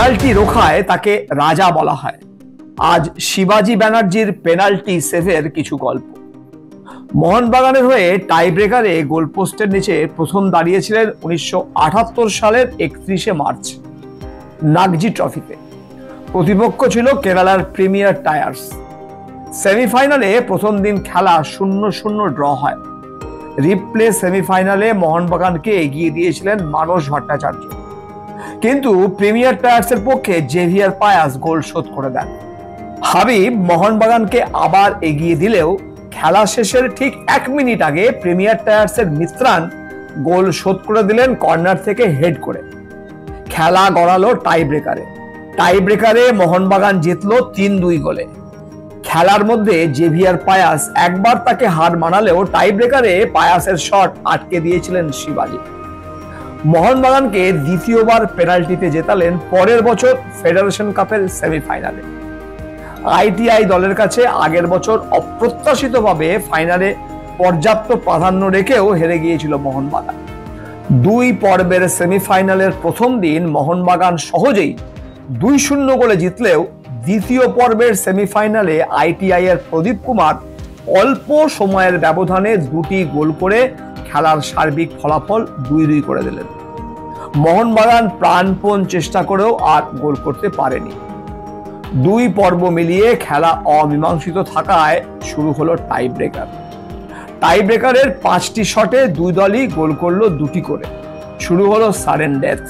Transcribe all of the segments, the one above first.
Penalty রোখায় তাকে রাজা বলা হয়। আজ শিবাজি ব্যানার্জির পেনাল্টি সেভের কিছু গল্প। মোহনবাগানের হয়ে টাই ব্রেকারে গোলপোস্টের নিচে প্রথম দাঁড়িয়েছিলেন 1978 সালের 31শে মার্চ নাগজি ট্রফিতে। প্রতিপক্ষ ছিল কেরালার প্রিমিয়ার টায়ার্স। সেমিফাইনালে প্রথম দিন খেলা 0-0 ড্র হয়। রিপ্লে সেমিফাইনালে মোহনবাগানকে এগিয়ে দিয়েছিলেন মানস ভট্টাচার্য, কিন্তু প্রিমিয়ার টায়ার্সের পক্ষে জেভিয়ার পায়াস গোল শোধ করে দেন। হাবিব মোহনবাগানকে আবার এগিয়ে দিলেও খেলা শেষের ঠিক 1 মিনিট আগে প্রিমিয়ার টায়ার্সের মিত্রান গোল শোধ করে দিলেন কর্নার থেকে হেড করে। খেলা গড়ালো টাই ব্রেকারে মোহনবাগান জিতলো 3-2 গোলে। খেলার মধ্যে জেভিয়ার পায়াস একবার তাকে হার মানালেও টাই ব্রেকারে পায়াসের শট আটকে দিয়েছিলেন শিবাজি। মোহনবাগানকে দ্বিতীয়বার পেনাল্টিতে জেতালেন পরের বছর ফেডারেশন কাপের সেমিফাইনালে। আইটিআই দলের কাছে আগের বছর অপ্রত্যাশিতভাবে ফাইনালে পর্যাপ্ত প্রাধান্য রেখেও হেরে গিয়েছিল মোহনবাগান। 2 পর্বের সেমিফাইনালের প্রথম দিন মোহনবাগান সহজেই 2-0 গোলে জিতলেও দ্বিতীয় পর্বের সেমিফাইনালে আইটিআই এর প্রদীপ কুমার অল্প সময়ের ব্যবধানে 2টি গোল করে খেলার সার্বিক ফলাফল 2-2 করে দিলেন। মোহনবাগান প্রাণপণ চেষ্টা করেও আর গোল করতে পারেনি। 2 পর্ব মিলিয়ে খেলা অমীমাংসিত থাকায় শুরু হলো টাই ব্রেকারের 5টি শটে 2 দলই গোল করলো 2টি করে। শুরু হলো সাডেন ডেথ।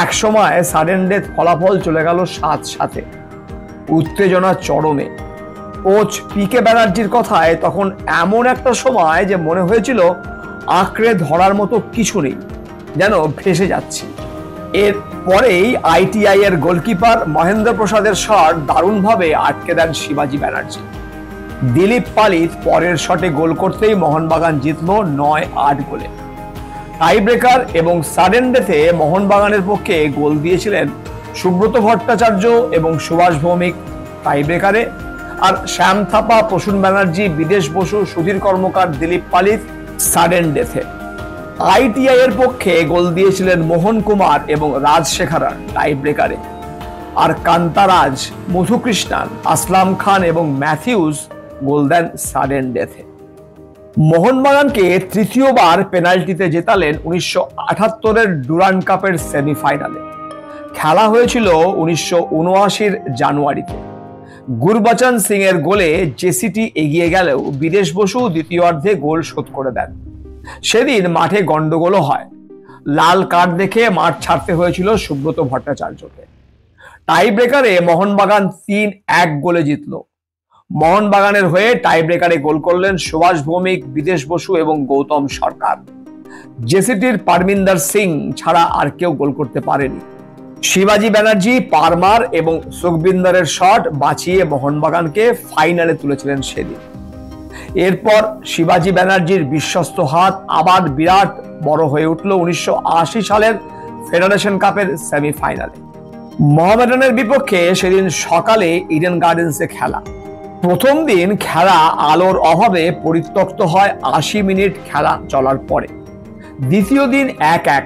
একসময় সাডেন ডেথ ফলাফল চলে গেল 7-7। উত্তেজনা চরমে। কোচ পিকে ব্যানার্জির কথায় তখন এমন একটা সময় যে মনে হয়েছিল আঁকড়ে ধরার মতো কিছু নেই, যেন ভেসে যাচ্ছি। এর পরেই আইটিআই এর গোলকিপার মহেন্দ্র প্রসাদের শট দারুণভাবে আটকে দেন শিবাজি ব্যানার্জি। দিলীপ পালিত পরের শটে গোল করতেই মোহনবাগান জিতলো 9-8 গোলে। টাই ব্রেকার এবং সাডেন ডেথে মোহনবাগানের পক্ষে গোল দিয়েছিলেন সুব্রত ভট্টাচার্য এবং সুভাষ ভৌমিক টাই ব্রেকারে, আর শ্যাম থাপা, প্রসূন ব্যানার্জি, বিদেশ বসু, সুধীর কর্মকার, দিলীপ পালিত সাডেন ডেথে। আইটিআই এর পক্ষে গোল দিয়েছিলেন মোহন কুমার এবং রাজশেখরন টাই ব্রেকারে, আর কান্তারাজ, মধুকৃষ্ণান, আসলাম খান এবং ম্যাথিউস গোল দেন সাডেন ডেথে। মোহনবাগানকে তৃতীয়বার পেনাল্টিতে জেতালেন 1978 ডুরান্ড কাপের সেমিফাইনালে। খেলা হয়েছিল 1979 জানুয়ারিতে। গুরবচন সিং এর গোলে জেসিটি এগিয়ে গেলেও বিদেশ বসু দ্বিতীয়ার্ধে গোল শোধ করে দেন। সেদিন মাঠে গন্ডগোলও হয়। লাল কার্ড দেখে মাঠ ছাড়তে হয়েছিল সুব্রত ভট্টাচার্যকে। টাই ব্রেকারে মোহনবাগান 3-1 গোলে জিতল। মোহনবাগানের হয়ে টাই ব্রেকারে গোল করলেন সুভাষ ভৌমিক, বিদেশ বসু এবং গৌতম সরকার। জেসিটির পারমিন্দর সিং ছাড়া আর কেউ গোল করতে পারেনি। শিবাজি ব্যানার্জি, পারমার এবং সুখবিন্দরের শট বাঁচিয়ে মোহনবাগানকে ফাইনালে তুলেছিলেন সেদিন। এরপর শিবাজি ব্যানার্জির বিশ্বস্ত হাত আবার বিরাট বড় হয়ে উঠল 1980 সালের ফেডারেশন কাপের সেমিফাইনালে। মোহামেডানের বিপক্ষে সেদিন সকালে ইডেন গার্ডেন্সে খেলা। প্রথম দিন খেলা আলোর অভাবে পরিত্যক্ত হয় 80 মিনিট খেলা চলার পরে। দ্বিতীয় দিন 1-1।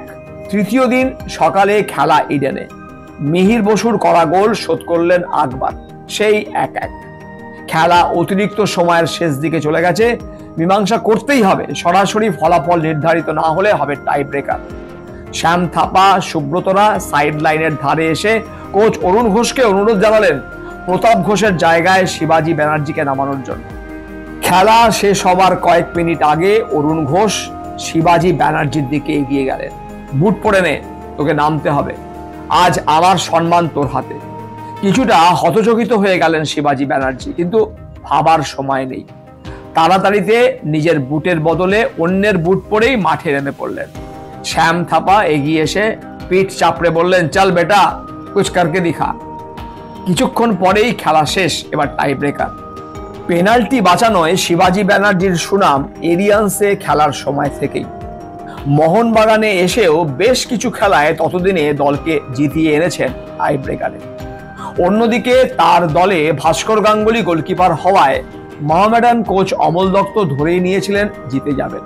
তৃতীয় দিন সকালে খেলা ইডেনে। মিহির বসুর করা গোল শোধ করলেন আকবর, সেই 1-1। খেলা অতিরিক্ত সময়ের শেষ দিকে চলে গেছে। মীমাংসা করতেই হবে, সরাসরি ফলাফল নির্ধারিত না হলে হবে টাই ব্রেকার। শ্যাম থাপা, সুব্রতরা সাইড লাইনের ধারে এসে কোচ অরুণ ঘোষকে অনুরোধ জানালেন প্রতাপ ঘোষের জায়গায় শিবাজি ব্যানার্জিকে নামানোর জন্য। খেলা শেষ হবার কয়েক মিনিট আগে অরুণ ঘোষ শিবাজি ব্যানার্জির দিকে এগিয়ে গেলেন। বুট পরে নে, তোকে নামতে হবে, আজ আমার সম্মান তোর হাতে। কিছুটা হতচকিত হয়ে গেলেন শিবাজি ব্যানার্জি, কিন্তু ভাবার সময় নেই। তাড়াতাড়িতে নিজের বুটের বদলে অন্যের বুট পরেই মাঠে নেমে পড়লেন। শ্যাম থাপা এগিয়ে এসে পিঠ চাপড়ে বললেন, চল বেটা, কুছ করকে দিখা। কিছুক্ষণ পরেই খেলা শেষ। এবার টাই ব্রেকার। পেনাল্টি বাঁচানোয় শিবাজি ব্যানার্জির সুনাম এরিয়ান্সে খেলার সময় থেকেই। মোহনবাগানে এসেও বেশ কিছু খেলায় ততদিনে দলকে জিতিয়ে এনেছেন টাই ব্রেকারে। অন্যদিকে তার দলে ভাস্কর গাঙ্গুলি গোলকিপার হওয়ায় মোহামেডান কোচ অমল দত্ত ধরেই নিয়েছিলেন জিতে যাবেন,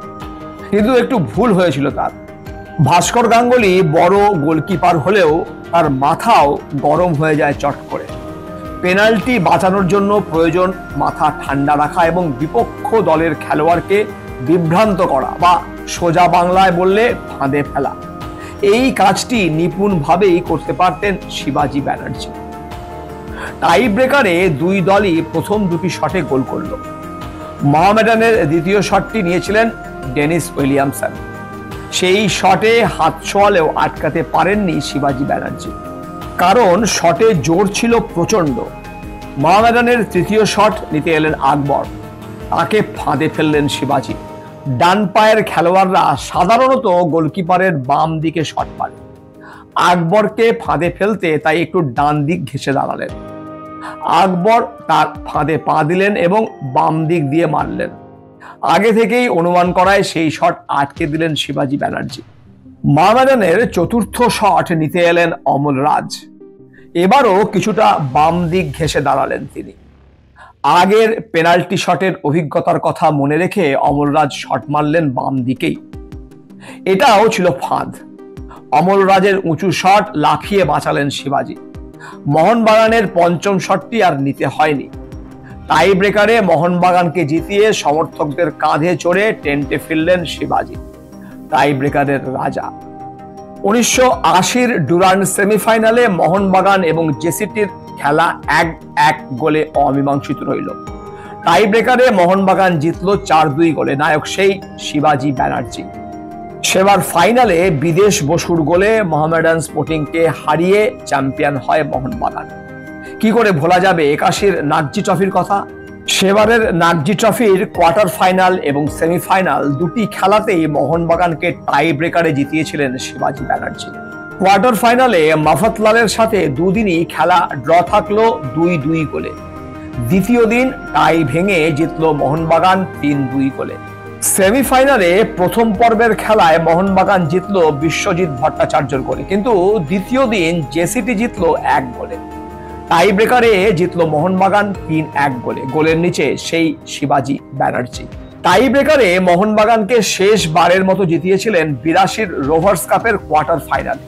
কিন্তু একটু ভুল হয়েছিল তার। ভাস্কর গাঙ্গুলি বড় গোলকিপার হলেও তার মাথাও গরম হয়ে যায় চট করে। পেনাল্টি বাঁচানোর জন্য প্রয়োজন মাথা ঠান্ডা রাখা এবং বিপক্ষ দলের খেলোয়াড়কে বিভ্রান্ত করা, বা সোজা বাংলায় বললে ফাঁদে ফেলা। এই কাজটি নিপুণভাবেই করতে পারতেন শিবাজি ব্যানার্জি। টাই ব্রেকারে দুই দলই প্রথম দুটি শটে গোল করল। মোহামেডানের দ্বিতীয় শটটি নিয়েছিলেন ডেনিস উইলিয়ামসন। সেই শটে হাত ছোঁয়ালেও আটকাতে পারেননি শিবাজি ব্যানার্জি, কারণ শটে জোর ছিল প্রচন্ড। মোহামেডানের তৃতীয় শট নিতে এলেন আকবর, তাকে ফাঁদে ফেললেন শিবাজি। ডান পায়ের খেলোয়াড়রা সাধারণত গোলকিপারের বাম দিকে শট মারে, আকবরকে ফাঁদে ফেলতে তাই একটু ডান দিক ঘেঁষে দাঁড়ালেন। আকবর তার ফাঁদে পা দিলেন এবং বাম দিক দিয়ে মারলেন। আগে থেকেই অনুমান করায় সেই শট আটকে দিলেন শিবাজি ব্যানার্জি। মোহামেডানের চতুর্থ শট নিতে এলেন অমল রাজ। এবারও কিছুটা বাম দিক ঘেঁষে দাঁড়ালেন তিনি। আগের পেনাল্টি শটের অভিজ্ঞতার কথা মনে রেখে অমল রাজ শট মারলেন বাম দিকেই। এটাও ছিল ফাঁদ। অমল রাজের উঁচু শট লাফিয়ে বাঁচালেন শিবাজি। মোহনবাগানের পঞ্চম শটটি আর নিতে হয়নি। টাই ব্রেকারে মোহনবাগানকে জিতিয়ে সমর্থকদের কাঁধে চড়ে টেন্টে ফিরলেন শিবাজি, টাই ব্রেকারের রাজা। 1980-র ডুরান্ড সেমিফাইনালে মোহনবাগান এবং জেসিটির খেলা 1-1 গোলে অমীমাংসিত রইল। টাই ব্রেকারে মোহনবাগান জিতল 4-2 গোলে, নায়ক সেই শিবাজি ব্যানার্জি। সেবার ফাইনালে বিদেশ বসুর গোলে মোহামেডান স্পোর্টিংকে হারিয়ে চ্যাম্পিয়ন হয় মোহনবাগান। কি করে ভোলা যাবে 81-র নাগজি ট্রফির কথা? সেবারের নাগজি ট্রফির কোয়ার্টার ফাইনাল এবং সেমিফাইনাল দুটি খেলাতেই মোহনবাগানকে টাই ব্রেকারে জিতিয়েছিলেন শিবাজি ব্যানার্জি। কোয়ার্টার ফাইনালে মাফাতলালের সাথে দুদিনই খেলা ড্র থাকলো 2-2 গোলে। দ্বিতীয় দিন টাই ভেঙে জিতল মোহনবাগান 3-2 গোলে। সেমিফাইনালে প্রথম পর্বের খেলায় মোহনবাগান জিতল বিশ্বজিৎ ভট্টাচার্যর গোলে, কিন্তু দ্বিতীয় দিন জেসিটি জিতল 1 গোলে। টাই ব্রেকারে জিতল মোহনবাগান 3-1 গোলে। গোলের নিচে সেই শিবাজি ব্যানার্জি। টাই ব্রেকারে মোহনবাগানকে শেষবারের মতো জিতিয়েছিলেন 82-র রোভার্স কাপের কোয়ার্টার ফাইনাল।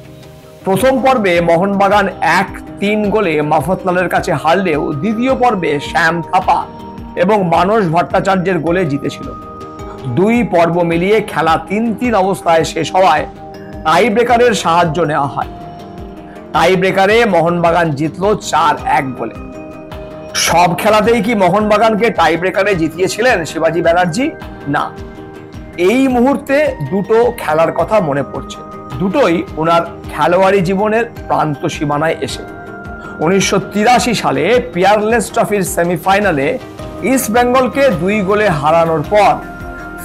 প্রথম পর্বে মোহনবাগান 1-3 গোলে মাফাতলালের কাছে হারলেও দ্বিতীয় পর্বে শ্যাম থাপা এবং মানস ভট্টাচার্যের গোলে জিতেছিল। দুই পর্ব মিলিয়ে খেলা 3-3 অবস্থায় শেষ হওয়ায় টাই ব্রেকারের সাহায্য নেওয়া হয়। টাই ব্রেকারে মোহনবাগান জিতল 4-1 গোলে। সব খেলাতেই কি মোহনবাগানকে টাই ব্রেকারে জিতিয়েছিলেন শিবাজি ব্যানার্জি? না। এই মুহূর্তে দুটো খেলার কথা মনে পড়ছে, দুটোই ওনার খেলোয়াড়ি জীবনের প্রান্ত সীমানায় এসে। 1983 সালে পিয়ারলেস ট্রফির সেমিফাইনালে ইস্ট বেঙ্গলকে 2 গোলে হারানোর পর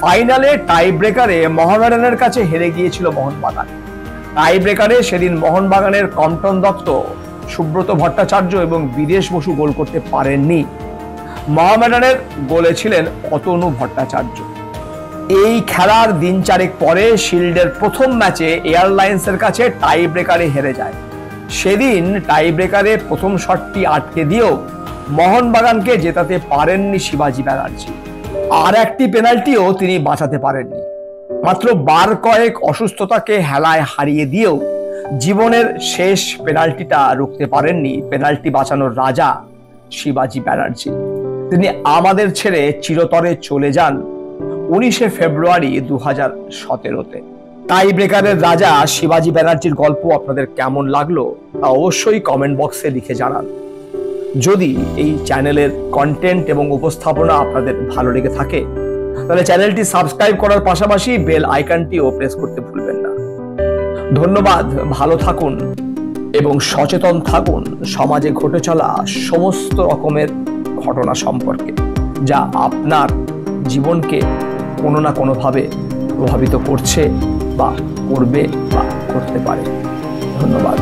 ফাইনালে টাই ব্রেকারে মোহামেডানের কাছে হেরে গিয়েছিল মোহনবাগান। টাই ব্রেকারে সেদিন মোহনবাগানের কম্পটন দত্ত, সুব্রত ভট্টাচার্য এবং বিদেশ বসু গোল করতে পারেননি। মোহামেডানের গোলে ছিলেন অতনু ভট্টাচার্য। এই খেলার দিন চারেক পরে শিল্ডের প্রথম ম্যাচে এয়ারলাইন্সের কাছে টাই ব্রেকারে হেরে যায়। সেদিন টাই ব্রেকারে প্রথম শটটি আটকে দিয়েও মোহনবাগানকে জেতাতে পারেননি শিবাজি ব্যানার্জি। আর একটি পেনাল্টিও তিনি বাঁচাতে পারেননি। মাত্র 12 কয়েক অসুস্থতাকে হেলায় হারিয়ে দিয়েও জীবনের শেষ পেনাল্টিটা রুখতে পারেননি পেনাল্টি বাঁচানোর রাজা শিবাজি ব্যানার্জি। তিনি আমাদের ছেড়ে চিরতরে চলে যান 19শে ফেব্রুয়ারি 2017-তে। টাই ব্রেকারের রাজা শিবাজি ব্যানার্জির গল্প আপনাদের কেমন লাগলো তা অবশ্যই কমেন্ট বক্সে লিখে জানান। যদি এই চ্যানেলের কন্টেন্ট এবং উপস্থাপনা আপনাদের ভালো লেগে থাকে তাহলে চ্যানেলটি সাবস্ক্রাইব করার পাশাপাশি বেল আইকনটিও প্রেস করতে ভুলবেন না। ধন্যবাদ। ভালো থাকুন এবং সচেতন থাকুন সমাজে ঘটে চলা সমস্ত রকমের ঘটনা সম্পর্কে, যা আপনার জীবনকে কোনো না কোনোভাবে প্রভাবিত করছে বা করবে বা করতে পারে। ধন্যবাদ।